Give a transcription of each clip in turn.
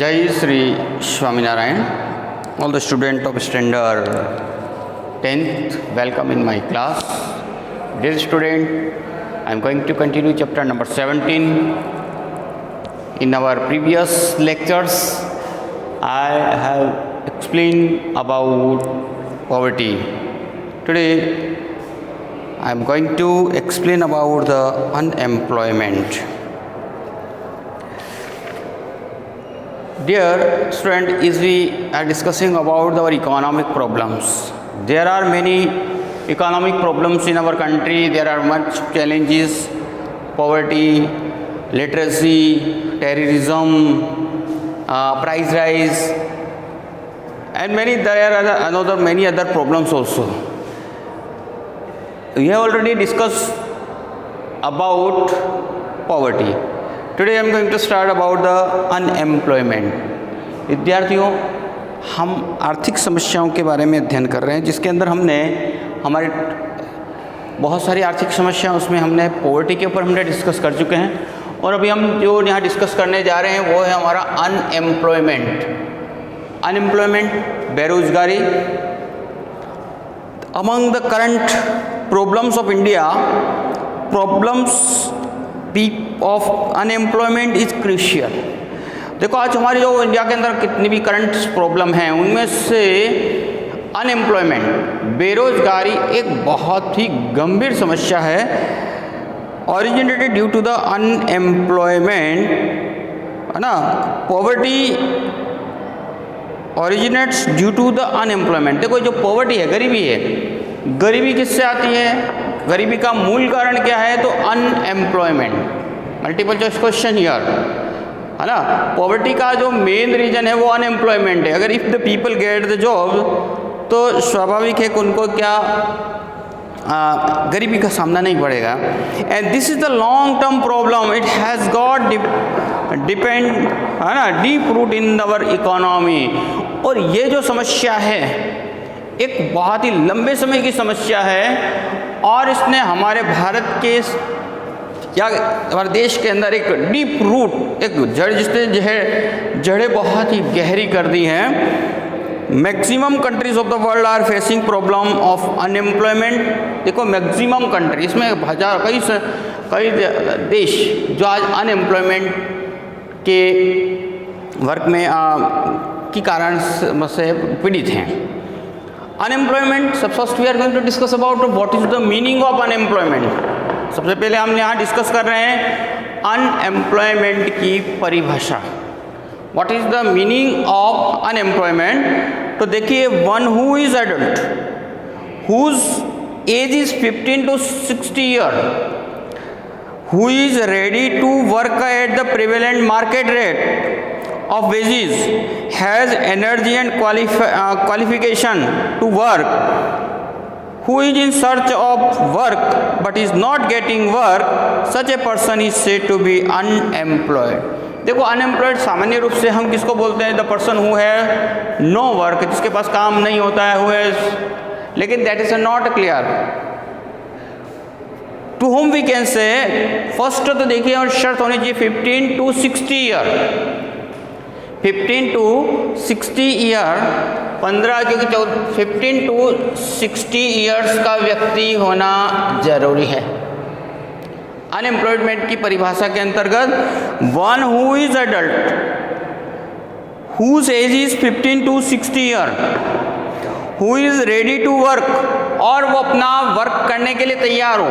Jai Sri Swaminarayan. All the students of standard 10th, welcome in my class. Dear student, I am going to continue chapter number 17. In our previous lectures, I have explained about poverty. Today, I am going to explain about the unemployment. Dear student, as we are discussing about our economic problems, there are many economic problems in our country. There are much challenges: poverty, literacy, terrorism, price rise, and there are many other problems also. We have already discussed about poverty. Today I am going to start about the unemployment. विद्यार्थियों, हम आर्थिक समस्याओं के बारे में अध्ययन कर रहे हैं, जिसके अंदर हमने हमारे बहुत सारी आर्थिक समस्या, उसमें हमने पॉवर्टी के ऊपर हमने डिस्कस कर चुके हैं। और अभी हम जो यहाँ डिस्कस करने जा रहे हैं वो है हमारा अनएम्प्लॉयमेंट। अनएम्प्लॉयमेंट, बेरोजगारी। Among the current problems of India, problems of unemployment is crucial. देखो, आज हमारी जो इंडिया के अंदर कितनी भी करंट प्रॉब्लम हैं, उनमें से अनएम्प्लॉयमेंट, बेरोजगारी एक बहुत ही गंभीर समस्या है। Originated due to the unemployment, है ना, poverty originates due to the unemployment. देखो, जो पॉवर्टी है, गरीबी है, गरीबी किससे आती है? गरीबी का मूल कारण क्या है? तो unemployment. Multiple choice question here, है ना। पॉवर्टी का जो मेन रीजन है वो अनएम्प्लॉयमेंट है। अगर if the people get the job, तो स्वाभाविक है कि उनको क्या गरीबी का सामना नहीं पड़ेगा। And this is the long term problem. It has got depend, है ना, डीप रूट इन अवर इकोनॉमी। और ये जो समस्या है एक बहुत ही लंबे समय की समस्या है, और इसने हमारे भारत के या हमारे देश के अंदर एक डीप रूट, एक जड़, जिसने जड़ें बहुत ही गहरी कर दी हैं। Maximum countries of the world are facing problem of unemployment. देखो, मैक्सिमम कंट्री, इसमें कई देश जो आज अनएम्प्लॉयमेंट के वर्क में की कारण से पीड़ित हैं। Unemployment, first we are going to discuss about what is the meaning of unemployment. सबसे पहले हम यहाँ डिस्कस कर रहे हैं अनएम्प्लॉयमेंट की परिभाषा। What is the meaning of unemployment? तो देखिए, one who is adult, whose age is 15 to 60 year, who is ready to work at the prevalent market rate of wages, has energy and qualification to work, who is in search of work but is not getting work, such a person is said to be unemployed. देखो, unemployed सामान्य रूप से हम किसको बोलते हैं? The person who है no work, जिसके पास काम नहीं होता है, हु है, लेकिन that is not clear to whom we can say. First तो देखिए, और शर्त होनी चाहिए 15 to 60 ईयर। 15 to 60 ईयर, 15 क्योंकि 15 to 60 ईयर्स का व्यक्ति होना जरूरी है। अनएम्प्लॉयमेंट की परिभाषा के अंतर्गत one who is adult, whose age is 15 to 60 year, who is ready to work, और वो अपना वर्क करने के लिए तैयार हो,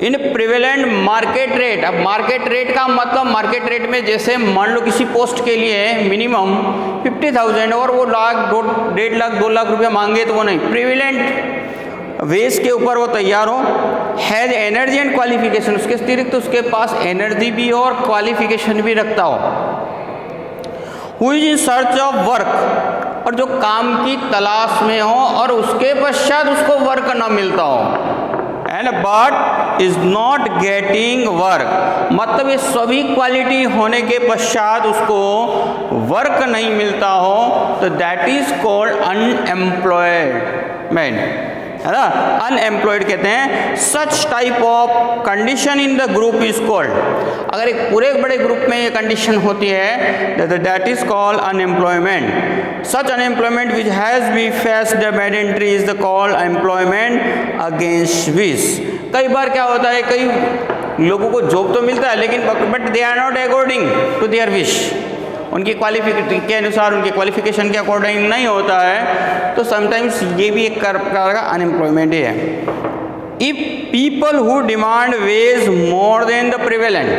इन प्रिवेलेंट मार्केट रेट। अब मार्केट रेट का मतलब, मार्केट रेट में जैसे मान लो किसी पोस्ट के लिए मिनिमम 50,000 और वो लाख, 1.5 लाख 2 लाख रुपया मांगे तो वो नहीं, प्रिवेलेंट वेज के ऊपर वो तैयार हो। हैज़ एनर्जी एंड क्वालिफिकेशन, उसके अतिरिक्त तो उसके पास एनर्जी भी हो और क्वालिफिकेशन भी रखता हो। Who is in search of work, और जो काम की तलाश में हो और उसके पश्चात उसको वर्क ना मिलता हो। And but is not getting work, मतलब ये सभी क्वालिटी होने के पश्चात उसको वर्क नहीं मिलता हो, तो दैट इज कॉल्ड अनएम्प्लॉयमेंट, है ना, अनएम्प्लॉयड कहते हैं। Such type of condition in the group is called, अगर एक पूरे बड़े ग्रुप में ये कंडीशन होती है that is called unemployment. Such unemployment which has be faced the mandatory is the called employment against wish. कई बार क्या होता है, कई लोगों को जॉब तो मिलता है लेकिन but they are not according to their wish, उनकी क्वालिफिकेशन के अनुसार, उनके क्वालिफिकेशन के अकॉर्डिंग नहीं होता है, तो समटाइम्स ये भी एक प्रकार का अनएम्प्लॉयमेंट ही है। If people who demand wage more than the prevalent,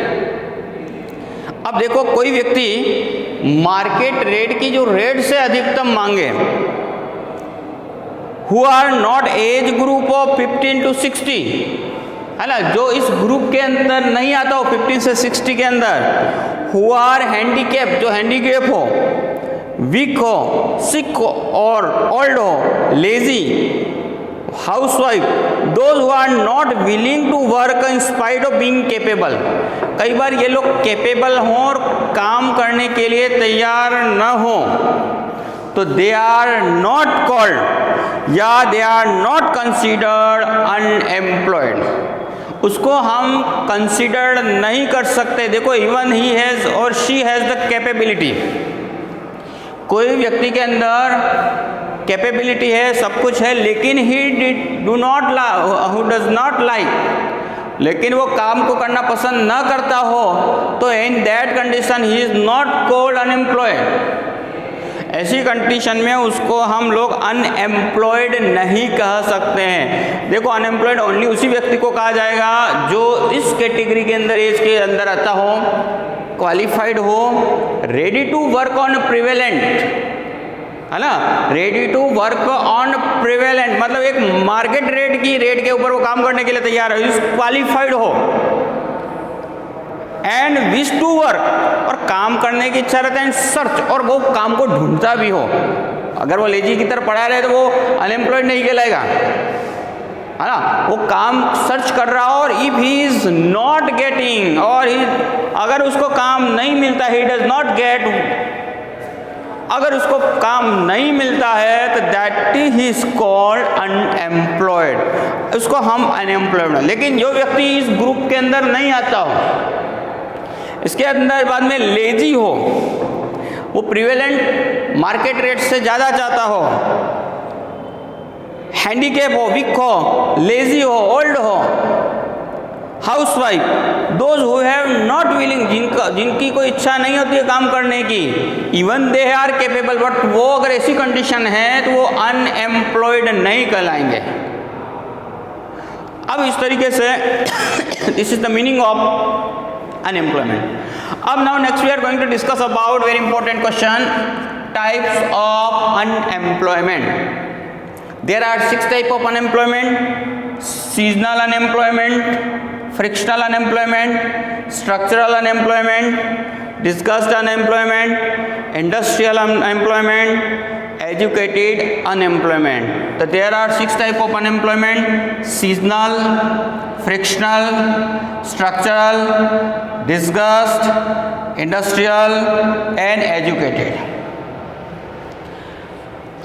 अब देखो कोई व्यक्ति मार्केट रेट की जो रेट से अधिकतम मांगे, who are not age group of 15 to 60, है ना, जो इस ग्रुप के अंदर नहीं आता हो 15 से 60 के अंदर, हु आर हैंडीकैप, जो हैंडीकैप हो, वीक हो, सिक हो और ओल्ड हो, lazy, housewife, those who are not willing to work in spite of being capable. कई बार ये लोग केपेबल हों और काम करने के लिए तैयार न हो, तो दे आर नॉट कॉल्ड या they are not considered unemployed, उसको हम कंसिडर्ड नहीं कर सकते। देखो, इवन ही हैज़ और शी हैज़ द कैपेबिलिटी, कोई व्यक्ति के अंदर कैपेबिलिटी है, सब कुछ है, लेकिन ही डज नॉट लाइक, लेकिन वो काम को करना पसंद न करता हो, तो in that condition he is not called unemployed. ऐसी कंडीशन में उसको हम लोग अनएम्प्लॉयड नहीं कह सकते हैं। देखो, अनएम्प्लॉयड ओनली उसी व्यक्ति को कहा जाएगा जो इस कैटेगरी के अंदर, एज के अंदर आता हो, क्वालिफाइड हो, ready to work on prevalent, है ना, ready to work on prevalent मतलब एक मार्केट रेट की रेट के ऊपर वो काम करने के लिए तैयार है, क्वालिफाइड हो, एंड विश टू वर्क, और काम करने की इच्छा रहता है, सर्च, और वो काम को ढूंढता भी हो। अगर वो लेजी की तरफ पड़ा रहे तो वो अनएम्प्लॉयड नहीं कहलाएगा, है ना, वो काम सर्च कर रहा हो, और if he is not getting, और अगर उसको काम नहीं मिलता, ही डज नॉट गेट, अगर उसको काम नहीं मिलता है तो दैट इज कॉल्ड अनएम्प्लॉयड, उसको हम अनएम्प्लॉयड। लेकिन जो व्यक्ति इस ग्रुप के अंदर नहीं आता हो, इसके अंदर बाद में लेजी हो, वो प्रिवेलेंट मार्केट रेट से ज़्यादा चाहता हो, हैंडीकैप हो, वीक हो, लेजी हो, ओल्ड हो, housewife, those who have not willing, जिनकी कोई इच्छा नहीं होती है काम करने की, even they are capable, but वो अगर ऐसी कंडीशन है तो वो अनएम्प्लॉयड नहीं कहलाएंगे। अब इस तरीके से this is the meaning of unemployment. Now next we are going to discuss about very important question, types of unemployment. There are 6 types of unemployment: seasonal unemployment, frictional unemployment, structural unemployment, disguised unemployment, industrial unemployment, educated unemployment. So there are 6 types of unemployment: seasonal, frictional, structural, disguised, industrial and educated.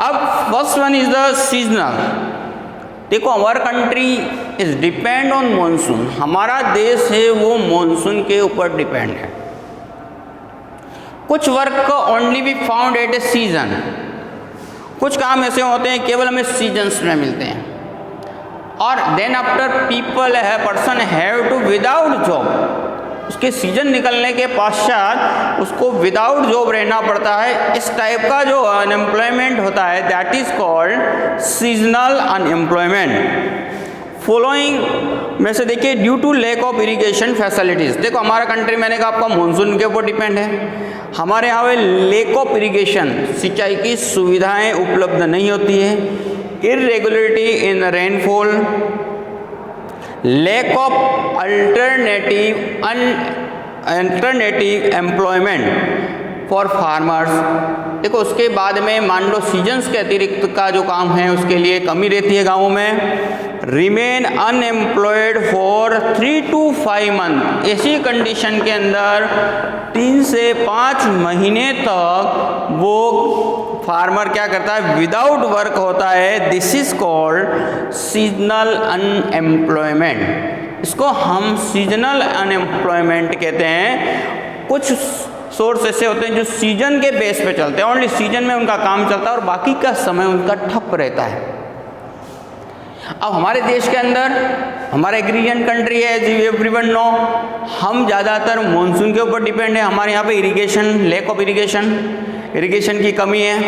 अब first one is the seasonal. देखो, our country is depend on monsoon, हमारा देश है वो monsoon के ऊपर depend है। कुछ work only be found at A season, कुछ काम ऐसे होते हैं केवल हमें सीजन्स में मिलते हैं, और देन आफ्टर पीपल है person have to without job, उसके सीजन निकलने के पश्चात उसको विदाउट जॉब रहना पड़ता है। इस टाइप का जो अनएम्प्लॉयमेंट होता है that is called seasonal unemployment. Following में से देखिए, due to lack of irrigation facilities. देखो, हमारा कंट्री, मैंने कहा आपका मानसून के ऊपर डिपेंड है, हमारे यहाँ पे लैक ऑफ इरिगेशन, सिंचाई की सुविधाएं उपलब्ध नहीं होती है, irregularity in rainfall, lack of alternative employment for farmers. देखो, उसके बाद में मान लो सीजन्स के अतिरिक्त का जो काम है उसके लिए कमी रहती है गाँवों में। Remain unemployed for 3 to 5 month, ऐसी कंडीशन के अंदर 3 से 5 महीने तक वो फार्मर क्या करता है, विदाउट वर्क होता है। This is called seasonal unemployment. इसको हम सीजनल अनएम्प्लॉयमेंट कहते हैं। कुछ सोर्स ऐसे होते हैं जो सीजन के बेस पे चलते हैं, ओनली सीजन में उनका काम चलता है और बाकी का समय उनका ठप रहता है। अब हमारे देश के अंदर हमारा एग्रीरियन कंट्री है, एज एवरीवन नो, हम ज़्यादातर मानसून के ऊपर डिपेंड है। हमारे यहाँ पे इरिगेशन, लैक ऑफ इरिगेशन की कमी है,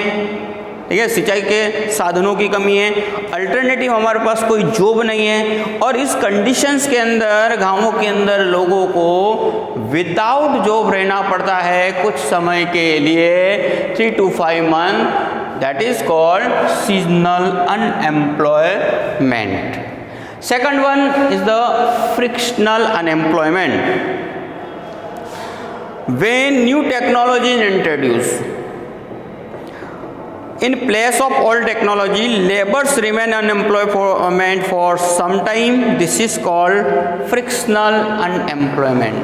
ठीक है, सिंचाई के साधनों की कमी है, अल्टरनेटिव हमारे पास कोई जॉब नहीं है। और इस कंडीशंस के अंदर गांवों के अंदर लोगों को विदाउट जॉब रहना पड़ता है कुछ समय के लिए, 3 to 5 months। That is called seasonal unemployment. Second one is the frictional unemployment. When new technology is introduced in place of old technology, laborers remain unemployment for some time. This is called frictional unemployment.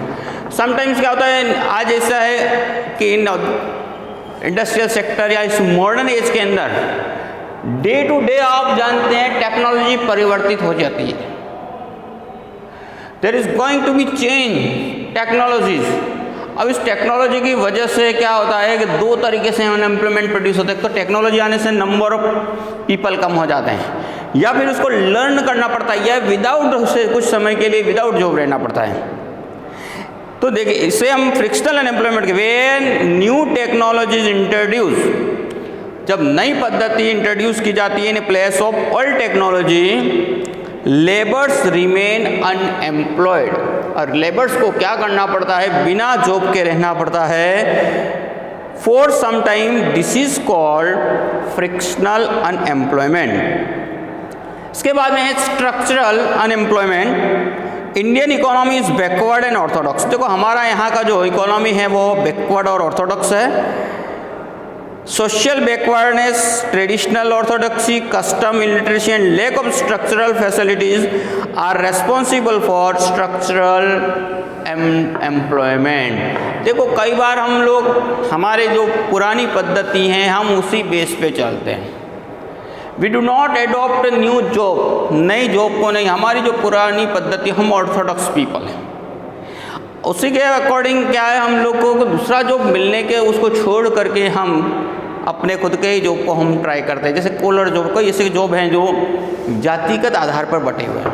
Sometimes क्या होता है, आज ऐसा है कि industrial sector या इस modern age के अंदर डे टू डे आप जानते हैं टेक्नोलॉजी परिवर्तित हो जाती है। There is going to be change technologies. अब इस टेक्नोलॉजी की वजह से क्या होता है कि दो तरीके से अनएम्प्लॉयमेंट प्रोड्यूस होता है। तो टेक्नोलॉजी आने से नंबर ऑफ पीपल कम हो जाते हैं, या फिर उसको लर्न करना पड़ता है, या विदाउट से कुछ समय के लिए विदाउट जॉब रहना पड़ता है। तो देखिए, इसे हम फ्रिक्शनल अनएम्प्लॉयमेंट के व्हेन न्यू टेक्नोलॉजीज इंट्रोड्यूस, जब नई पद्धति इंट्रोड्यूस की जाती है in place of old technology, labours remain unemployed. और लेबर्स को क्या करना पड़ता है, बिना जॉब के रहना पड़ता है for some time. This is called frictional unemployment. इसके बाद में है structural unemployment. Indian economy is backward and orthodox. देखो, हमारा यहाँ का जो इकोनॉमी है वो बैकवर्ड और ऑर्थोडॉक्स है। Social backwardness, traditional orthodoxy, custom illiteracy and lack of structural facilities are responsible for structural employment. देखो, कई बार हम लोग हमारे जो पुरानी पद्धति हैं हम उसी बेस पे चलते हैं। We do not adopt new job, नई जॉब को नहीं, हमारी जो पुरानी पद्धति, हम ऑर्थोडॉक्स पीपल हैं, उसी के अकॉर्डिंग क्या है, हम लोगों को दूसरा जॉब मिलने के उसको छोड़ करके हम अपने खुद के ही जॉब को हम ट्राई करते हैं। जैसे कोलर जॉब, कोई ऐसे जॉब हैं जो जातिगत आधार पर बटे हुए हैं।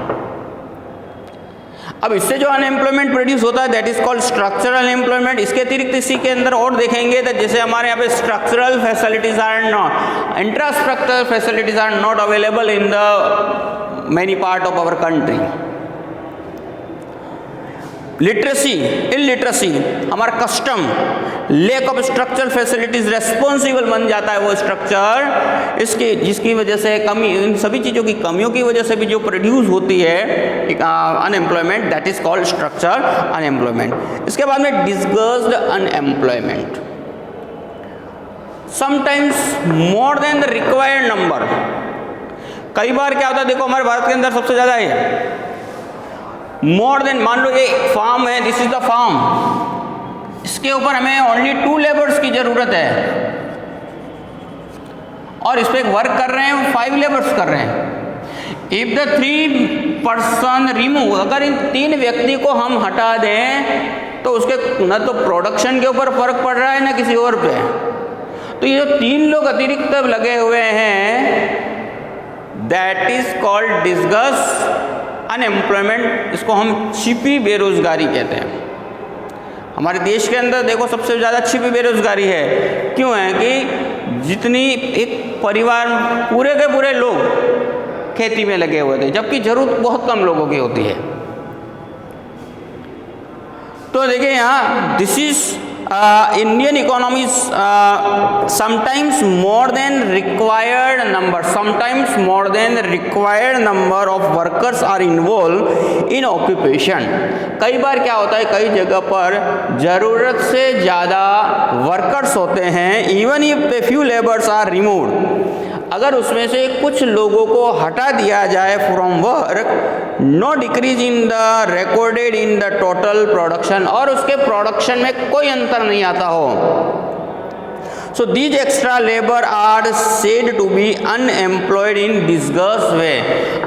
अब इससे जो अनएम्प्लॉयमेंट प्रोड्यूस होता है that is called structural unemployment. इसके अतिरिक्त इसी के अंदर और देखेंगे तो जैसे हमारे यहाँ पे structural facilities are not, infrastructural facilities are not available in the many part of our country. Literacy, illiteracy, हमारा custom, lack of structural facilities responsible बन जाता है वो स्ट्रक्चर, इसकी जिसकी वजह से कमी, इन सभी चीज़ों की कमियों की वजह से भी जो प्रोड्यूस होती है unemployment, that is called structural unemployment. इसके बाद में disguised unemployment. Sometimes more than the required number. कई बार क्या होता है, देखो हमारे भारत के अंदर सबसे ज़्यादा है मोर देन, मान लो ये फार्म है, दिस इज द फार्म, इसके ऊपर हमें ओनली 2 लेबर्स की जरूरत है और इस पे वर्क कर रहे हैं 5 लेबर्स कर रहे हैं। इफ द 3 पर्सन रिमूव, अगर इन 3 व्यक्ति को हम हटा दें तो उसके न तो प्रोडक्शन के ऊपर फर्क पड़ रहा है न किसी और पे। तो ये जो 3 लोग अतिरिक्त लगे हुए हैं that is called disgust unemployment. इसको हम छिपी बेरोजगारी कहते हैं। हमारे देश के अंदर देखो सबसे ज़्यादा छिपी बेरोजगारी है। क्यों है कि जितनी एक परिवार पूरे के पूरे लोग खेती में लगे हुए थे, जबकि जरूरत बहुत कम लोगों की होती है। तो देखिए यहाँ this is Indian economy is sometimes more than required number, sometimes more than the required number of workers are involved in occupation। कई बार क्या होता है, कई जगह पर ज़रूरत से ज़्यादा वर्कर्स होते हैं, even if a few laborers are removed, अगर उसमें से कुछ लोगों को हटा दिया जाए from work, no decrease in the recorded in the total production, और उसके प्रोडक्शन में कोई अंतर नहीं आता हो, So these extra labor are said to be unemployed in disguised way.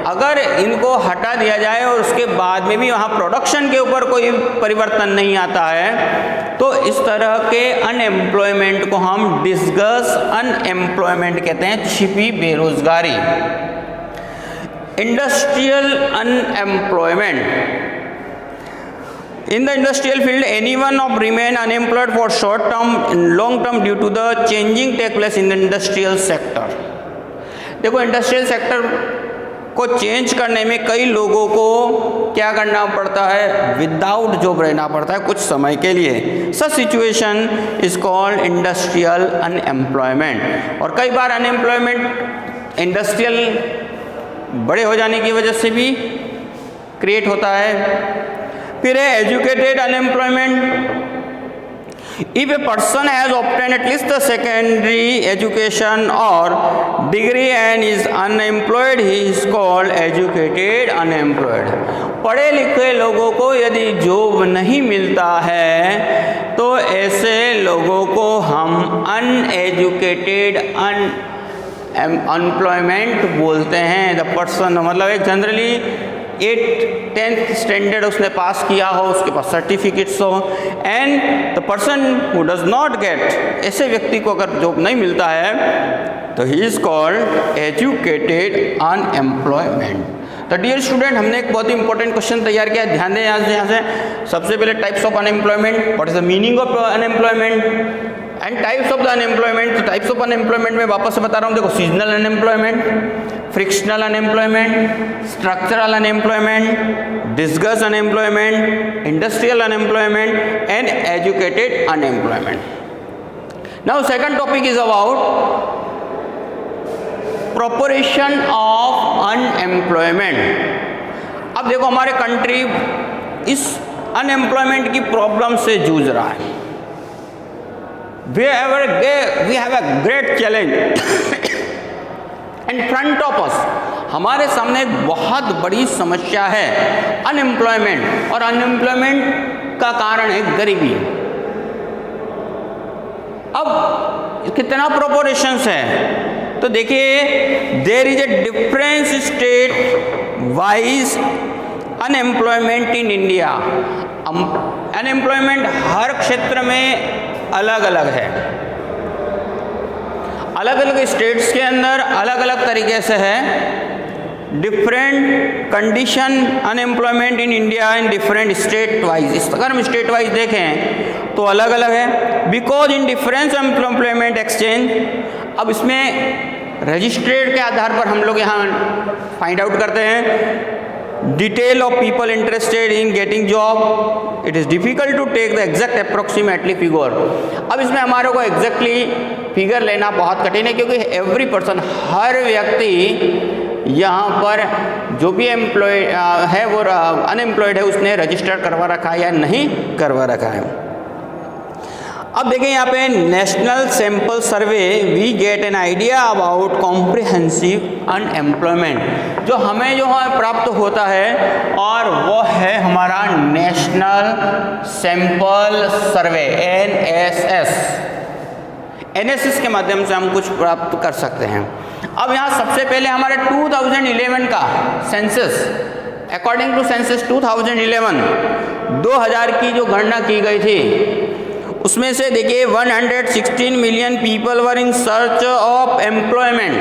अगर इनको हटा दिया जाए और उसके बाद में भी वहाँ प्रोडक्शन के ऊपर कोई परिवर्तन नहीं आता है तो इस तरह के अनएम्प्लॉयमेंट को हम डिस्गस अनएम्प्लॉयमेंट कहते हैं, छिपी बेरोजगारी। Industrial unemployment, in the industrial field anyone of remain unemployed for short term and long term due to the changing take place in the industrial sector। देखो इंडस्ट्रियल सेक्टर को change करने में कई लोगों को क्या करना पड़ता है, विदाउट जॉब रहना पड़ता है कुछ समय के लिए। Such situation is called industrial unemployment. और कई बार अनएम्प्लॉयमेंट इंडस्ट्रियल बड़े हो जाने की वजह से भी क्रिएट होता है। फिर है educated unemployment. If a person has obtain at least the secondary education और degree and is unemployed he is called educated unemployed. पढ़े लिखे लोगों को यदि जॉब नहीं मिलता है तो ऐसे लोगों को हम अनएजुकेटेड अनएम्प्लॉयमेंट बोलते हैं। द पर्सन मतलब एक जनरली 8th स्टैंडर्ड उसने पास किया हो, उसके पास सर्टिफिकेट्स हो, and the person who does not gate, ऐसे व्यक्ति को अगर जॉब नहीं मिलता है तो ही इज कॉल्ड एजुकेटेड अनएम्प्लॉयमेंट। तो डियर स्टूडेंट, हमने एक बहुत ही इंपॉर्टेंट क्वेश्चन तैयार किया, ध्यान दें यहाँ से। सबसे पहले types of unemployment, what is the meaning of unemployment and types of the unemployment. तो टाइप्स ऑफ अनएम्प्लॉयमेंट में वापस से बता रहा हूँ, देखो seasonal unemployment, frictional unemployment, structural unemployment, disguised unemployment, industrial unemployment and educated unemployment. Now second topic is about proportion of unemployment. अब देखो हमारे कंट्री इस अनएम्प्लॉयमेंट की प्रॉब्लम से जूझ रहा है। we have a great challenge in front of us। हमारे सामने एक बहुत बड़ी समस्या है अनएम्प्लॉयमेंट, और अनएम्प्लॉयमेंट का कारण है गरीबी। अब कितना प्रोपोर्शंस है तो देखिए, there is a difference state wise unemployment in India. Unemployment हर क्षेत्र में अलग अलग है, अलग अलग स्टेट्स के अंदर अलग अलग तरीके से है। Different condition unemployment in India in different state wise. इस अगर हम स्टेट वाइज देखें तो अलग अलग है, because in difference employment exchange. अब इसमें रजिस्ट्रेड के आधार पर हम लोग यहाँ फाइंड आउट करते हैं detail of people interested in getting job. It is difficult to take the exact approximately figure. अब इसमें हमारे को एग्जैक्टली फिगर लेना बहुत कठिन है, क्योंकि एवरी पर्सन, हर व्यक्ति यहाँ पर जो भी एम्प्लॉय है वो अनएम्प्लॉयड है, उसने रजिस्टर करवा रखा है या नहीं करवा रखा है। अब देखें यहाँ पे national sample survey, we get an idea about comprehensive unemployment. जो हमें जो है प्राप्त होता है और वो है हमारा नेशनल सैंपल सर्वे NSS। NSS के माध्यम से हम कुछ प्राप्त कर सकते हैं। अब यहाँ सबसे पहले हमारे 2011 का सेंसस, अकॉर्डिंग टू सेंसस 2011 2000 की जो गणना की गई थी, उसमें से देखिए 116 million people were in search of employment.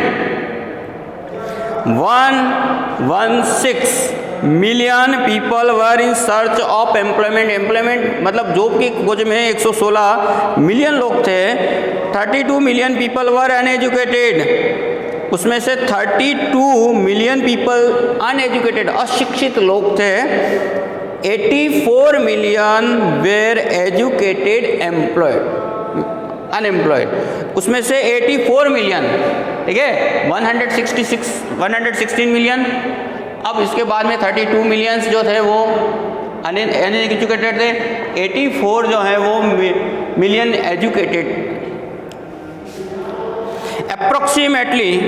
116 million people were in search of employment. Employment मतलब जॉब की खोज में 116 मिलियन लोग थे। 32 मिलियन पीपल वर अनएजुकेटेड, उसमें से 32 मिलियन पीपल अनएजुकेटेड अशिक्षित लोग थे। 84 मिलियन वेर एजुकेटेड अनएम्प्लॉयड, उसमें से 84 मिलियन, ठीक है, 116 मिलियन। अब इसके बाद में 32 मिलियंस जो थे वो अनएजुकेटेड थे, 84 जो है वो million educated. Approximately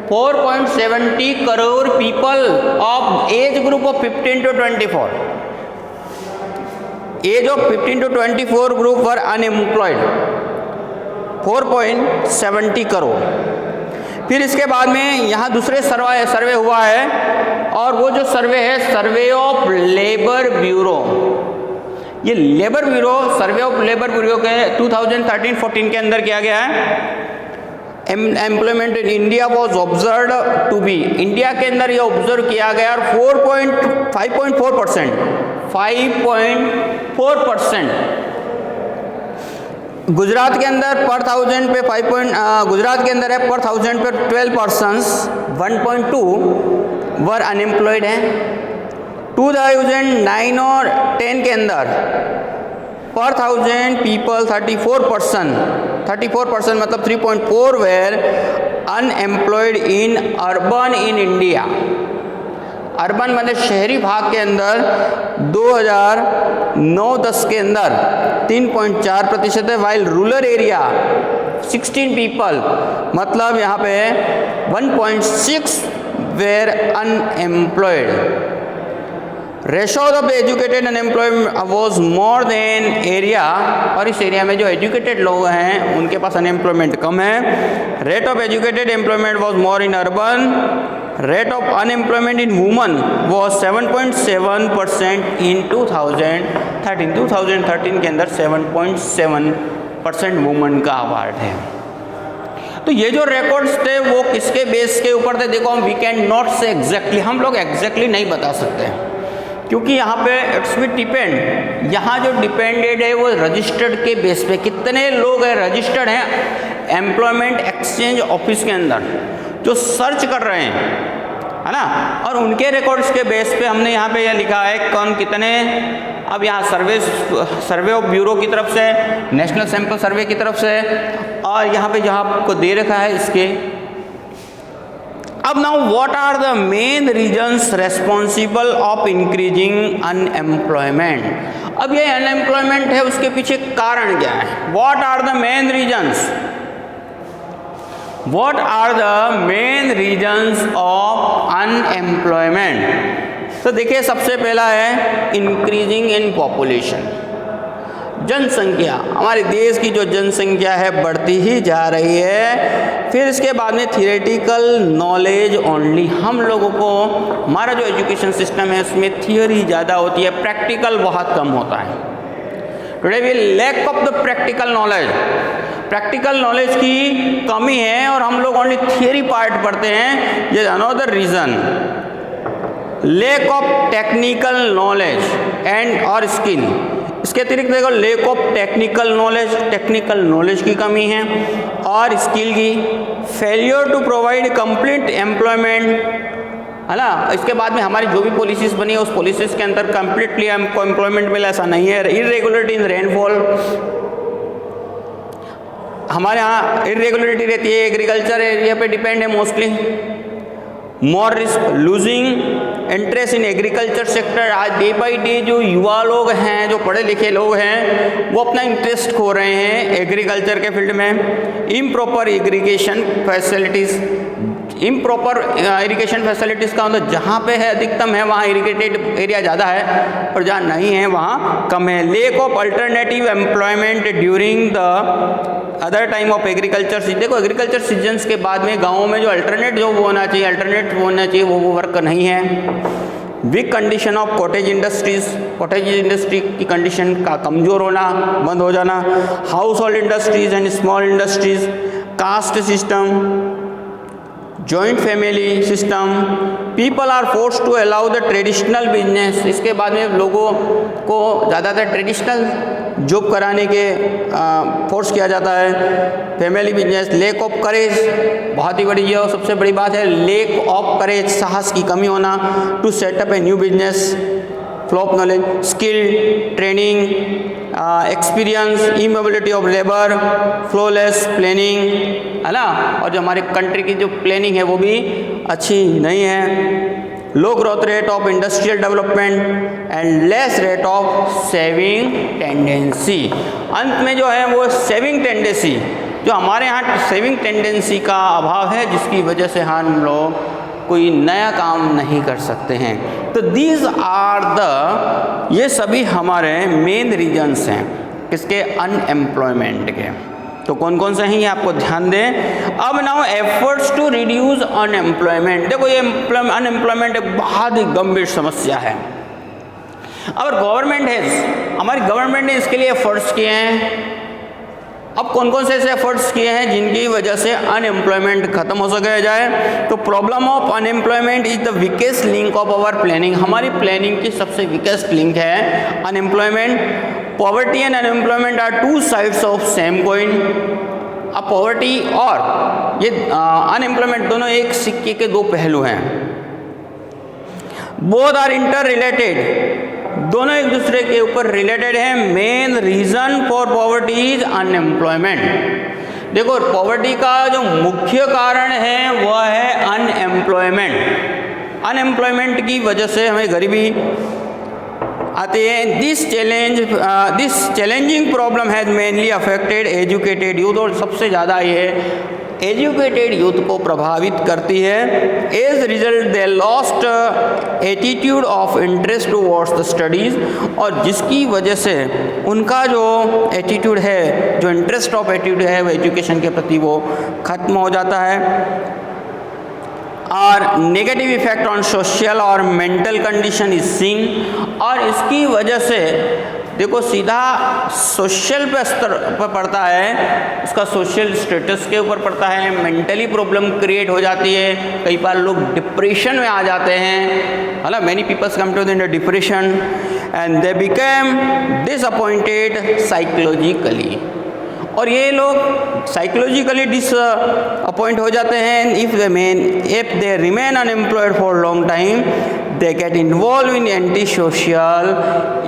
4.70 crore people of age group of 15 to 24, age of 15 to 24 group were unemployed 4.70 crore. फिर इसके बाद में यहाँ दूसरे सर्वे हुआ है, और वो जो सर्वे है सर्वे ऑफ लेबर ब्यूरो। ये labour bureau, survey of labour bureau के 2013-14 के अंदर किया गया है। Employment in India was observe to be, India के अंदर ये ऑब्जर्व किया गया, और 5.4%। गुजरात के अंदर पर 1000 पे गुजरात के अंदर है पर 1000 पे 12 पर्सन्स 1.2 वर अनएम्प्लॉयड हैं। 2009 और 10 के अंदर पर 1000 पीपल 34% मतलब 3.4 were unemployed in urban in India. Urban मतलब शहरी भाग के अंदर 2009-10 के अंदर 3.4% है, वाइल रूरल एरिया 16 पीपल मतलब यहाँ पे 1.6 were unemployed. Ratio of the educated unemployed was more than area, और इस एरिया में जो एजुकेटेड लोग हैं उनके पास अनएम्प्लॉयमेंट कम है। Rate of educated employment was more in urban. Rate of unemployment in woman was 7.7% इन 2013 के अंदर 7.7% वुमन का अवार्ड है। तो ये जो रिकॉर्ड्स थे वो किसके बेस के ऊपर थे? देखो, हम वी कैन नॉट से एग्जैक्टली, हम लोग एग्जैक्टली नहीं बता सकते, क्योंकि यहाँ पे इट्स भी डिपेंड, यहाँ जो डिपेंडेड है वो रजिस्टर्ड के बेस पे कितने लोग हैं रजिस्टर्ड हैं एम्प्लॉयमेंट एक्सचेंज ऑफिस के अंदर जो सर्च कर रहे हैं, है ना, और उनके रिकॉर्ड्स के बेस पे हमने यहाँ पे यह लिखा है कौन कितने। अब यहाँ सर्वे ऑफ ब्यूरो की तरफ से, नेशनल सैंपल सर्वे की तरफ से, और यहाँ पे जहाँ आपको दे रखा है इसके। अब now what are the main reasons responsible of increasing unemployment. अब ये अनएम्प्लॉयमेंट है, उसके पीछे कारण क्या है? What are the main reasons? What are the main reasons of unemployment? तो देखिए, सबसे पहला है इंक्रीजिंग इन पॉपुलेशन, जनसंख्या। हमारे देश की जो जनसंख्या है बढ़ती ही जा रही है। फिर इसके बाद में थियोरेटिकल नॉलेज ओनली, हम लोगों को हमारा जो एजुकेशन सिस्टम है उसमें थियोरी ज़्यादा होती है, प्रैक्टिकल बहुत कम होता है। Today we lack of the practical knowledge, practical knowledge की कमी है और हम लोग ओनली थियरी पार्ट पढ़ते हैं। ये another reason, lack of technical knowledge and और स्किल। इसके अतिरिक्त देखो, लैक ऑफ टेक्निकल नॉलेज की कमी है और स्किल की। Failure to provide complete employment, है ना। इसके बाद में हमारी जो भी पॉलिसीज़ बनी है उस पॉलिसीज़ के अंदर कंप्लीटली हमको एम्प्लॉयमेंट मिला, ऐसा नहीं है। इरेगुलरिटी इन रेनफॉल, हमारे यहाँ इरेगुलरिटी रहती है, एग्रीकल्चर एरिया पे डिपेंड है mostly. More risk losing interest in agriculture sector. आज डे बाई डे जो युवा लोग हैं, जो पढ़े लिखे लोग हैं, वो अपना इंटरेस्ट खो रहे हैं एग्रीकल्चर के फील्ड में। Improper irrigation facilities, improper irrigation facilities का मतलब जहाँ पे है अधिकतम है वहाँ इरिगेटेड एरिया ज़्यादा है और जहाँ नहीं है वहाँ कम है। Lake of alternative employment during the other time of agriculture season. देखो, एग्रीकल्चर सीजन्स के बाद में गाँवों में जो अल्टरनेट जॉब होना चाहिए, वो वर्क नहीं है। Weak condition of cottage industries, cottage industry की कंडीशन का कमज़ोर होना, बंद हो जाना। Household industries and small industries, caste system, joint family system, people are force to allow the traditional business. इसके बाद में लोगों को ज़्यादातर ट्रेडिशनल जॉब कराने के फोर्स किया जाता है। Family business, lake of courage, बहुत ही बड़ी जो सबसे बड़ी बात है, लेक ऑफ करेज, साहस की कमी होना to set up a new business. Flop knowledge, skill, training, experience, immobility of labour, flawless planning, है ना। और जो हमारे कंट्री की जो प्लानिंग है वो भी अच्छी नहीं है। Low growth rate of industrial development and less rate of saving tendency. अंत में जो है वो सेविंग टेंडेंसी, जो हमारे यहाँ सेविंग टेंडेंसी का अभाव है, जिसकी वजह से हम लोग कोई नया काम नहीं कर सकते हैं। तो दीज आर द, ये सभी हमारे मेन रीजन्स हैं किसके, अनएम्प्लॉयमेंट के। तो कौन कौन से हैं ये आपको ध्यान दें। अब now efforts to reduce unemployment. देखो ये अनएम्प्लॉयमेंट एक बहुत ही गंभीर समस्या है। और गवर्नमेंट है, हमारी गवर्नमेंट ने इसके लिए एफर्ट्स किए हैं। अब कौन कौन से ऐसे एफर्ट्स किए हैं जिनकी वजह से अनएम्प्लॉयमेंट खत्म हो सके जाए। तो problem of unemployment is the weakest link of our planning. हमारी प्लानिंग की सबसे वीकेस्ट लिंक है unemployment. Poverty and unemployment are two sides of same coin. अब पॉवर्टी और ये अनएम्प्लॉयमेंट दोनों एक सिक्के के दो पहलू हैं। बोथ आर इंटर रिलेटेड, दोनों एक दूसरे के ऊपर रिलेटेड है। Main reason for poverty is unemployment. देखो पॉवर्टी का जो मुख्य कारण है वह है अनएम्प्लॉयमेंट। अनएम्प्लॉयमेंट की वजह से हमें गरीबी आती है। This challenging problem has mainly affected educated youth, और सबसे ज़्यादा ये एजुकेटेड यूथ को प्रभावित करती है। As result they lost attitude of interest towards the studies, और जिसकी वजह से उनका जो एटीट्यूड है, जो इंटरेस्ट ऑफ एटीट्यूड है वो एजुकेशन के प्रति वो खत्म हो जाता है। और नेगेटिव इफेक्ट ऑन सोशल और मेंटल कंडीशन इज सीन, और इसकी वजह से देखो सीधा सोशल पे स्तर पर पड़ता है, उसका सोशल स्टेटस के ऊपर पड़ता है। मेंटली प्रॉब्लम क्रिएट हो जाती है, कई बार लोग डिप्रेशन में आ जाते हैं, है ना। Many peoples come to the depression and they become disappointed psychologically, और ये लोग साइकोलॉजिकली डिसअपॉइंट हो जाते हैं। If they remain unemployed for long time they get involve in anti social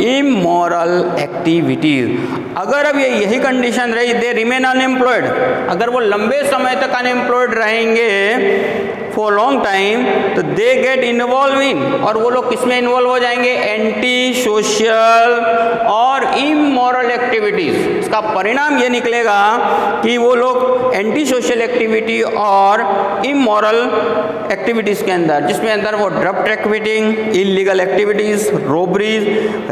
immoral activities. अगर अब यही कंडीशन रही, दे रिमेन अनएम्प्लॉयड, अगर वो लंबे समय तक अनएम्प्लॉयड रहेंगे फॉर लॉन्ग टाइम, तो दे गेट इन्वॉल्व इन, और वो लोग किस में इन्वॉल्व हो जाएंगे, एंटी सोशल और इमोरल एक्टिविटीज। इसका परिणाम ये निकलेगा कि वो लोग एंटी सोशल एक्टिविटी और इमोरल एक्टिविटीज़ के अंदर, जिसमें अंदर वो drug trafficking, illegal activities, robberies,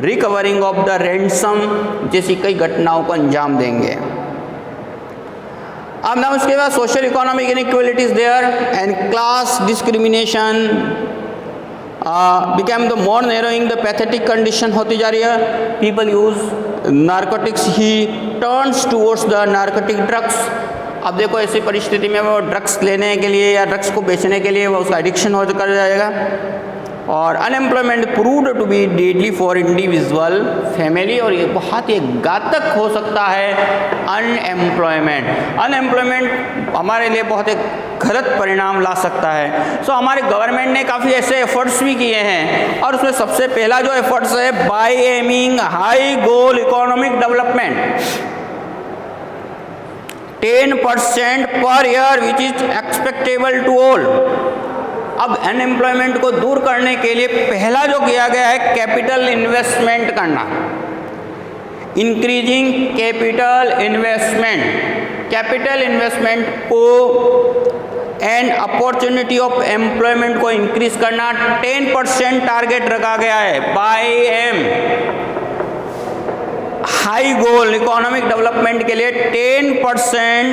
recovering of the ransom जैसी कई घटनाओं को अंजाम देंगे। अब ना उसके बाद social economic inequalities there and class discrimination become the more narrowing, the pathetic condition होती जा रही है। People use narcotics, he turns towards the narcotic drugs. अब देखो ऐसी परिस्थिति में वो ड्रग्स लेने के लिए या ड्रग्स को बेचने के लिए वो उसका एडिक्शन हो कर जाएगा। और unemployment proved to be deadly for individual family, और ये बहुत ही घातक हो सकता है अनएम्प्लॉयमेंट। अनएम्प्लॉयमेंट हमारे लिए बहुत एक गलत परिणाम ला सकता है। सो हमारे गवर्नमेंट ने काफ़ी ऐसे एफर्ट्स भी किए हैं, और उसमें सबसे पहला जो एफर्ट्स है, by aiming high goal economic development 10% per year which is expectable to all. अब अनएम्प्लॉयमेंट को दूर करने के लिए पहला जो किया गया है, कैपिटल इन्वेस्टमेंट करना, increasing capital investment. Capital investment को एंड अपॉर्चुनिटी ऑफ एम्प्लॉयमेंट को इंक्रीज करना, 10% टारगेट रखा गया है। Bye M high goal economic development के लिए 10%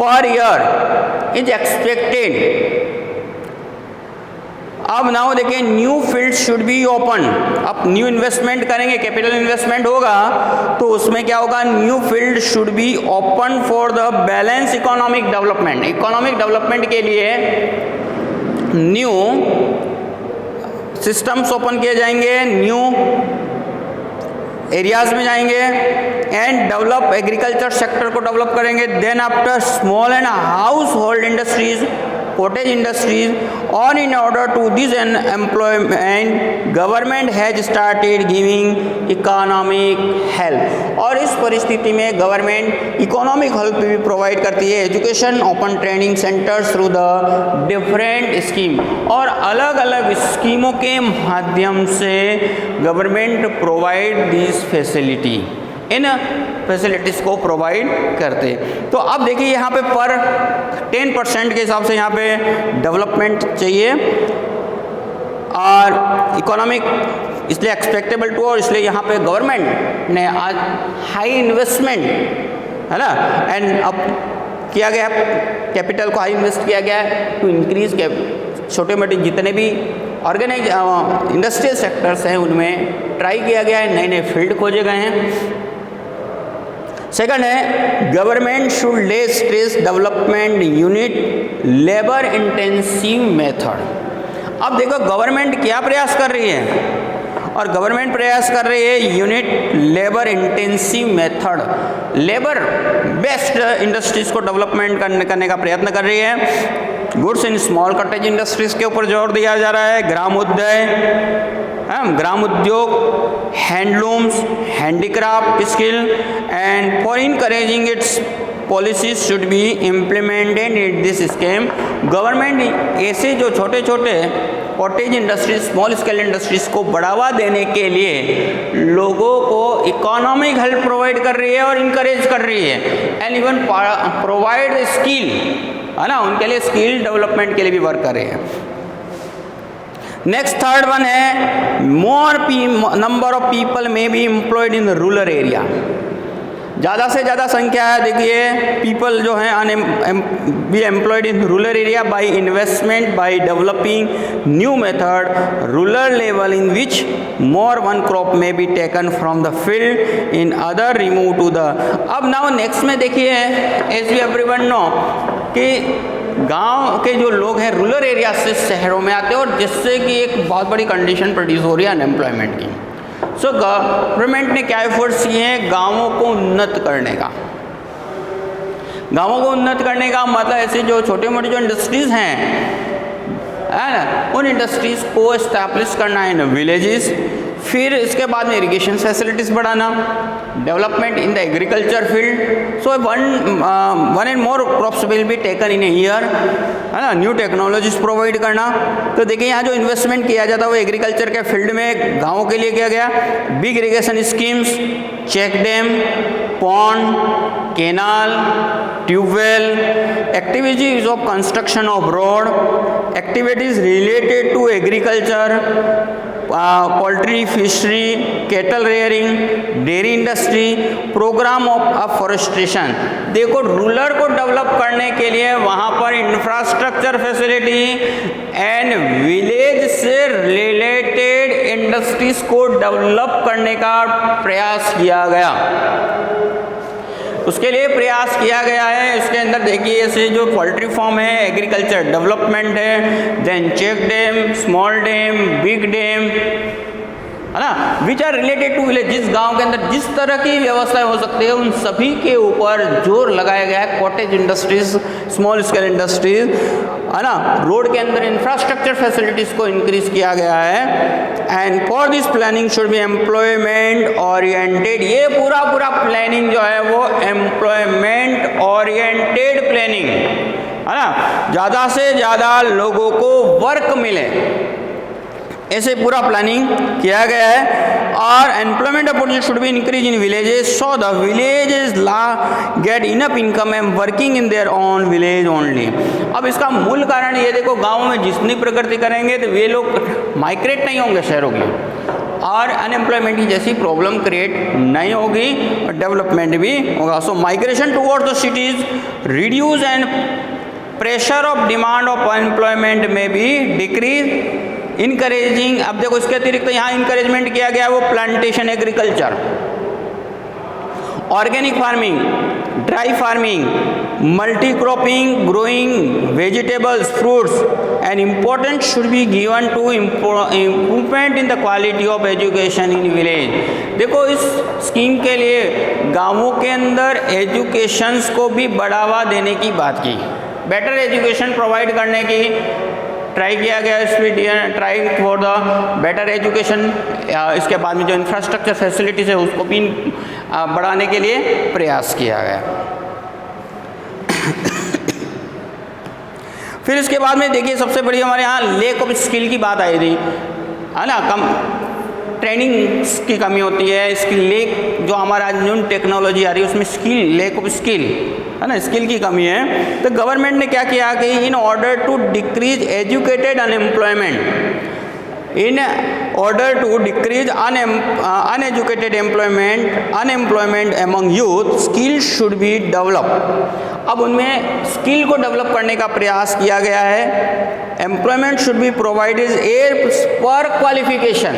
पर ईयर इज एक्सपेक्टेड। अब नाउ देखिए, new field should be open. अब न्यू इन्वेस्टमेंट करेंगे, कैपिटल इन्वेस्टमेंट होगा, तो उसमें क्या होगा, new field should be open for the balance economic development. Economic development के लिए न्यू सिस्टम्स ओपन किए जाएंगे, न्यू एरियाज में जाएंगे एंड डेवलप एग्रीकल्चर सेक्टर को डेवलप करेंगे। Then after small and household industries, cottage industries, or in order to this employment government has started giving economic help। और इस परिस्थिति में गवर्नमेंट इकोनॉमिक हेल्प भी provide करती है। Education, open training centres through the different scheme, और अलग अलग स्कीमों के माध्यम से government provide this facility, in facilities को प्रोवाइड करते। तो अब देखिए यहाँ पे पर 10% के हिसाब से यहाँ पे डेवलपमेंट चाहिए। और इकोनॉमिक इसलिए एक्सपेक्टेबल टू, और इसलिए यहाँ पे गवर्नमेंट ने आज हाई इन्वेस्टमेंट है ना, एंड अब किया गया कैपिटल को हाई इन्वेस्ट किया गया है टू इंक्रीज छोटे मोटे जितने भी ऑर्गेनाइज इंडस्ट्रियल सेक्टर्स हैं उनमें ट्राई किया गया है, नए नए फील्ड खोजे गए हैं। सेकंड है गवर्नमेंट शुड ले stress development unit labour intensive method. अब देखो गवर्नमेंट क्या प्रयास कर रही है, और गवर्नमेंट प्रयास कर रही है unit labour intensive method, labour based industries को डेवलपमेंट करने का प्रयत्न कर रही है। Goods in small cottage industries के ऊपर जोर दिया जा रहा है, ग्राम उद्योग, handlooms, handicraft skill, and for encouraging it's policies should be implemented in this scheme. Government ऐसे जो छोटे छोटे cottage industries, small scale industries को बढ़ावा देने के लिए लोगों को इकोनॉमिक हेल्प प्रोवाइड कर रही है और इनकरेज कर रही है, एंड इवन प्रोवाइड स्किल, है ना, उनके लिए स्किल डेवलपमेंट के लिए भी वर्क कर रही है। नेक्स्ट थर्ड वन है more number of people may be employed in rural area. ज़्यादा से ज़्यादा संख्या है, देखिए पीपल जो हैं be employed in rural area by investment by developing new method rural level in which more one crop may be taken from the field in other remove to the. अब now next में देखिए as we everyone no कि गांव के जो लोग हैं rural area से शहरों में आते हैं, और जिससे कि एक बहुत बड़ी कंडीशन प्रोड्यूस हो रही है अनएम्प्लॉयमेंट की। सो गवर्नमेंट ने क्या एफर्ट्स किए हैं गांवों को उन्नत करने का। गांवों को उन्नत करने का मतलब ऐसे जो छोटे मोटे जो इंडस्ट्रीज हैं, है ना, उन इंडस्ट्रीज को एस्टैब्लिश करना इन विलेजेस। फिर इसके बाद में इरिगेशन फैसिलिटीज बढ़ाना, development in the agriculture field. So one and more crops will be taken in a year, है ना, न्यू टेक्नोलॉजीज प्रोवाइड करना। तो देखिए यहाँ जो इन्वेस्टमेंट किया जाता है वो एग्रीकल्चर के फील्ड में गाँवों के लिए किया गया। Big irrigation schemes, check dam, pond, canal, tubewell, activities of construction of road, activities related to agriculture, poultry, fishery, cattle rearing, dairy industry, programme of afforestation. देखो रूरल को डेवलप करने के लिए वहाँ पर इंफ्रास्ट्रक्चर फैसिलिटी एंड विलेज से related industries को develop करने का प्रयास किया गया। उसके लिए प्रयास किया गया है। इसके अंदर देखिए ऐसे जो पोल्ट्री फार्म है, एग्रीकल्चर डेवलपमेंट है, then check dam, small dam, big dam, है ना, which are related to village. जिस गांव के अंदर जिस तरह की व्यवस्थाएं हो सकती है उन सभी के ऊपर जोर लगाया गया है। Cottage industries, small scale industries, है ना, रोड के अंदर इंफ्रास्ट्रक्चर फैसिलिटीज को इंक्रीज किया गया है। And for this planning should be employment oriented. ये पूरा प्लानिंग जो है वो एम्प्लॉयमेंट ओरिएंटेड प्लानिंग, है ना, ज़्यादा से ज़्यादा लोगों को वर्क मिले, ऐसे पूरा प्लानिंग किया गया है। और employment opportunity should be increase in villages so the villages get enough income and working in their own village only. अब इसका मूल कारण ये देखो, गाँव में जितनी प्रगति करेंगे तो वे लोग माइग्रेट नहीं होंगे शहरों की, और अनएम्प्लॉयमेंट की जैसी प्रॉब्लम क्रिएट नहीं होगी और डेवलपमेंट भी होगा। So migration towards the cities reduce and pressure of demand of employment में भी डिक्रीज इनकरेजिंग। अब देखो इसके अतिरिक्त यहाँ इंकरेजमेंट किया गया है वो plantation agriculture, organic farming, dry farming, multi cropping, growing vegetables, fruits, and important should be given to improvement in the quality of education in village. देखो इस स्कीम के लिए गाँवों के अंदर एजुकेशंस को भी बढ़ावा देने की बात की, बेटर एजुकेशन प्रोवाइड करने की ट्राई किया गया। इसमें try for the better education. इसके बाद में जो इंफ्रास्ट्रक्चर फैसिलिटीज़ है उसको भी बढ़ाने के लिए प्रयास किया गया। फिर इसके बाद में देखिए सबसे बड़ी हमारे यहाँ लेक ऑफ स्किल की बात आई थी, है ना, कम ट्रेनिंग की कमी होती है, स्किल लेक जो हमारा न्यू टेक्नोलॉजी आ रही है उसमें स्किल, लेक ऑफ स्किल, है ना, स्किल की कमी है। तो गवर्नमेंट ने क्या किया कि in order to decrease educated unemployment, In order to decrease uneducated unemployment among youth, skills should be developed. अब उनमें स्किल को डेवलप करने का प्रयास किया गया है. Employment should be provided as per qualification.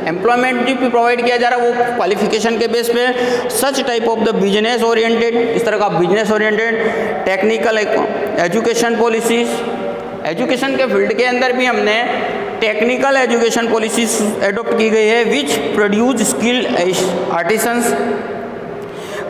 Employment जो भी प्रोवाइड किया जा रहा है वो क्वालिफिकेशन के बेस पे. Such type of the business oriented, इस तरह का business oriented. Technical education policies, education के फील्ड के अंदर भी हमने टेक्निकल एजुकेशन पॉलिसीज एडॉप्ट की गई है which produce skilled artisans.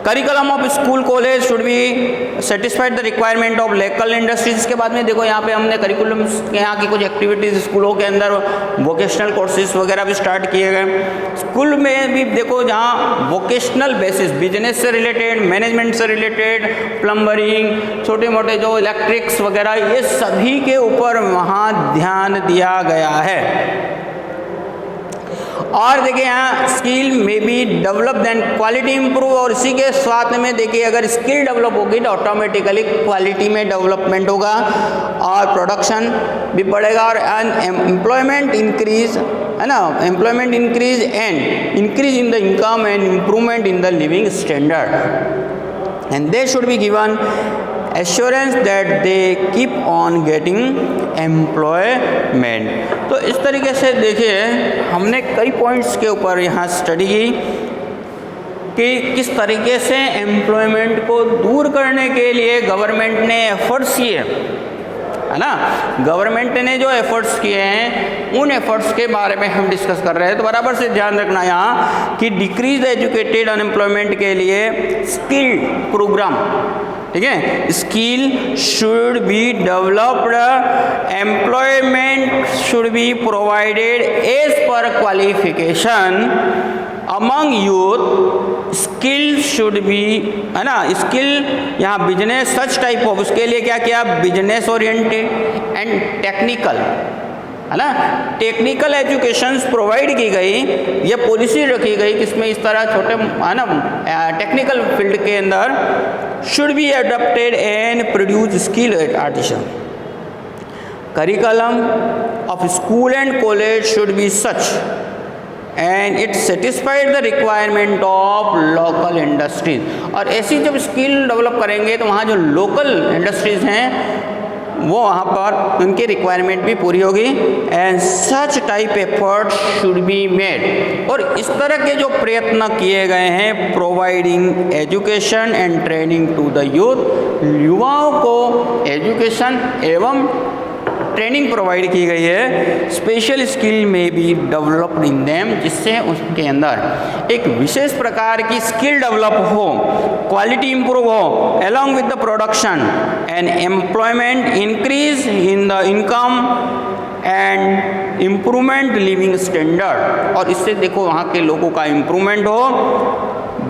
Curriculum of school college should be satisfied the requirement of local industries. इसके बाद में देखो यहाँ पे हमने करिकुलम यहाँ की कुछ एक्टिविटीज़ स्कूलों के अंदर वोकेशनल कोर्सेज वगैरह भी स्टार्ट किए गए. स्कूल में भी देखो जहाँ वोकेशनल बेसिस, बिजनेस से रिलेटेड, मैनेजमेंट से रिलेटेड, प्लम्बरिंग, छोटे मोटे जो इलेक्ट्रिक्स वगैरह, ये सभी के ऊपर वहाँ ध्यान दिया गया है. और देखिए यहाँ स्किल में be develop then quality improve. और इसी के साथ में देखिए अगर स्किल डेवलप होगी तो ऑटोमेटिकली क्वालिटी में डेवलपमेंट होगा और प्रोडक्शन भी बढ़ेगा और एम्प्लॉयमेंट इंक्रीज, है ना, employment increase and increase in the income and improvement in the living standard. And they should be given assurance that they keep on getting employment. तो इस तरीके से देखिए हमने कई पॉइंट्स के ऊपर यहाँ स्टडी की कि किस तरीके से एम्प्लॉयमेंट को दूर करने के लिए गवर्नमेंट ने एफर्ट्स किए, है ना. गवर्नमेंट ने जो एफर्ट्स किए हैं उन एफर्ट्स के बारे में हम डिस्कस कर रहे हैं. तो बराबर से ध्यान रखना यहाँ कि डिक्रीज एजुकेटेड अनएम्प्लॉयमेंट के लिए स्किल प्रोग्राम, ठीक है, skill should be developed, employment should be provided as per qualification among youth. Skill should be, है ना, स्किल यहाँ बिजनेस सच टाइप ऑफ, उसके लिए क्या किया, बिजनेस ओरिएंटेड एंड टेक्निकल, है ना, टेक्निकल एजुकेशन प्रोवाइड की गई. ये पॉलिसी रखी गई किसमें इस तरह छोटे, है ना, टेक्निकल फील्ड के अंदर should be adopted and produce skill artisan. Curriculum of school and college should be such and it satisfied the requirement of local industries. और ऐसी जब स्किल डेवलप करेंगे तो वहाँ जो लोकल इंडस्ट्रीज हैं वो वहाँ पर उनकी रिक्वायरमेंट भी पूरी होगी. And such type effort should be made. और इस तरह के जो प्रयत्न किए गए हैं, providing education and training to the youth, युवाओं को एजुकेशन एवं ट्रेनिंग प्रोवाइड की गई है. स्पेशल स्किल में बी डेवलप्ड इन देम, जिससे उसके अंदर एक विशेष प्रकार की स्किल डेवलप हो, क्वालिटी इंप्रूव हो along with the production and employment increase in the income and improvement living standard. और इससे देखो वहाँ के लोगों का इम्प्रूवमेंट हो.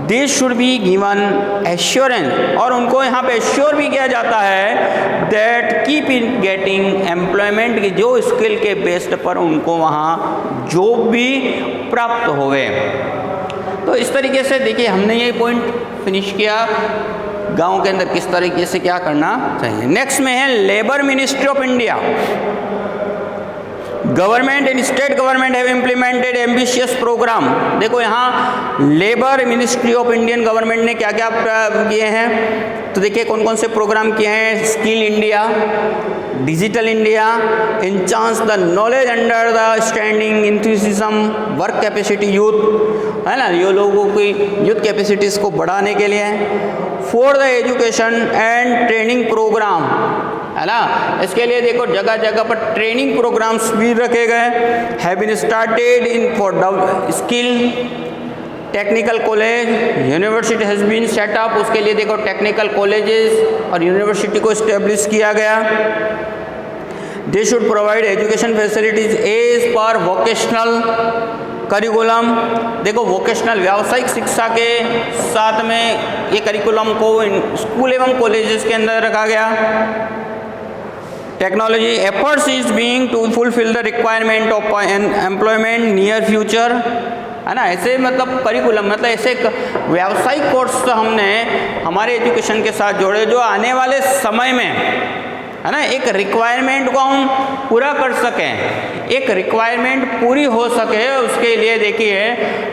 They should be given assurance. और उनको यहाँ पे एश्योर भी किया जाता है that keep in getting employment, की जो स्किल के बेस्ड पर उनको वहाँ जॉब भी प्राप्त होवे. तो इस तरीके से देखिए हमने ये पॉइंट फिनिश किया गांव के अंदर किस तरीके से क्या करना चाहिए. नेक्स्ट में है labour ministry of India. Government and state government have implemented ambitious programme. देखो यहाँ labour ministry of Indian government ने क्या क्या किए हैं, तो देखिए कौन कौन से प्रोग्राम किए हैं. Skill India, digital India, enhance the knowledge under the standing enthusiasm, work capacity youth, है ना, ये लोगों की यूथ कैपेसिटीज़ को बढ़ाने के लिए. For the education and training programme, है ना, इसके लिए देखो जगह जगह पर ट्रेनिंग प्रोग्राम्स भी रखे गए. Have been started in for skill technical college, university has been set up. उसके लिए देखो टेक्निकल कॉलेजेस और यूनिवर्सिटी को इस्टेब्लिश किया गया. They should provide education facilities as per vocational curriculum. देखो वोकेशनल व्यावसायिक शिक्षा के साथ में ये करिकुलम को स्कूल एवं कॉलेजेस के अंदर रखा गया. Technology efforts is being to fulfil the requirement of employment near future, है ना. ऐसे मतलब करिकुलम मतलब ऐसे व्यावसायिक कोर्स हमने हमारे एजुकेशन के साथ जोड़े जो आने वाले समय में है ना, एक रिक्वायरमेंट को हम पूरा कर सकें, एक रिक्वायरमेंट पूरी हो सके, उसके लिए देखिए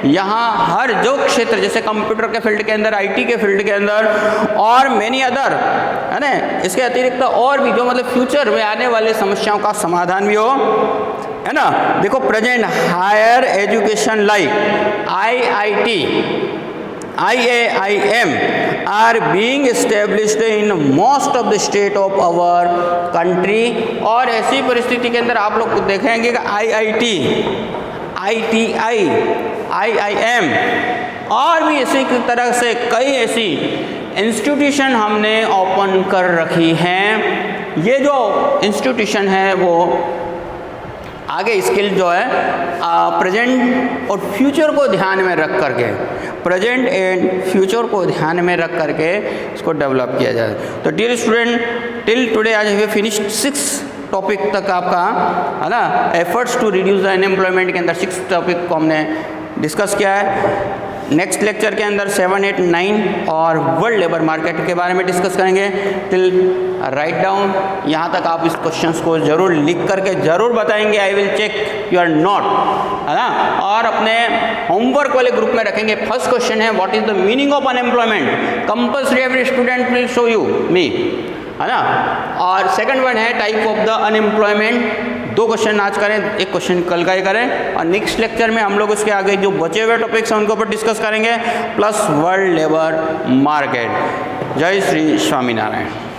यहाँ हर जो क्षेत्र, जैसे कंप्यूटर के फील्ड के अंदर, आईटी के फील्ड के अंदर और मेनी अदर, है ना, इसके अतिरिक्त और भी जो मतलब फ्यूचर में आने वाले समस्याओं का समाधान भी हो, है ना। देखो present higher education like IIT, IAIM are being established in most of the state of our country। और ऐसी परिस्थिति के अंदर आप लोग देखेंगे कि IIT, ITI, IIM और भी इसी तरह से कई ऐसी इंस्टीट्यूशन हमने ओपन कर रखी हैं। ये जो इंस्टीट्यूशन है वो आगे स्किल जो है प्रेजेंट और फ्यूचर को ध्यान में रख करके, प्रेजेंट एंड फ्यूचर को ध्यान में रख करके इसको डेवलप किया जाए। तो डियर स्टूडेंट, टिल टुडे आज हैव फिनिश्ड 6 टॉपिक तक आपका, है ना, efforts to reduce the unemployment के अंदर 6 टॉपिक को हमने डिस्कस किया है। नेक्स्ट लेक्चर के अंदर 7, 8, 9 और वर्ल्ड लेबर मार्केट के बारे में डिस्कस करेंगे। टिल राइट डाउन, यहाँ तक आप इस क्वेश्चंस को जरूर लिख करके जरूर बताएंगे, I will check you are not, है ना। और अपने होमवर्क वाले ग्रुप में रखेंगे। फर्स्ट क्वेश्चन है what is the meaning of unemployment, compulsory every student will show you me, है ना। और सेकंड वन है type of the unemployment. 2 question आज करें, 1 क्वेश्चन कल का ही करें, और नेक्स्ट लेक्चर में हम लोग उसके आगे जो बचे हुए टॉपिक्स हैं उनके ऊपर डिस्कस करेंगे, प्लस वर्ल्ड लेबर मार्केट। जय श्री स्वामीनारायण।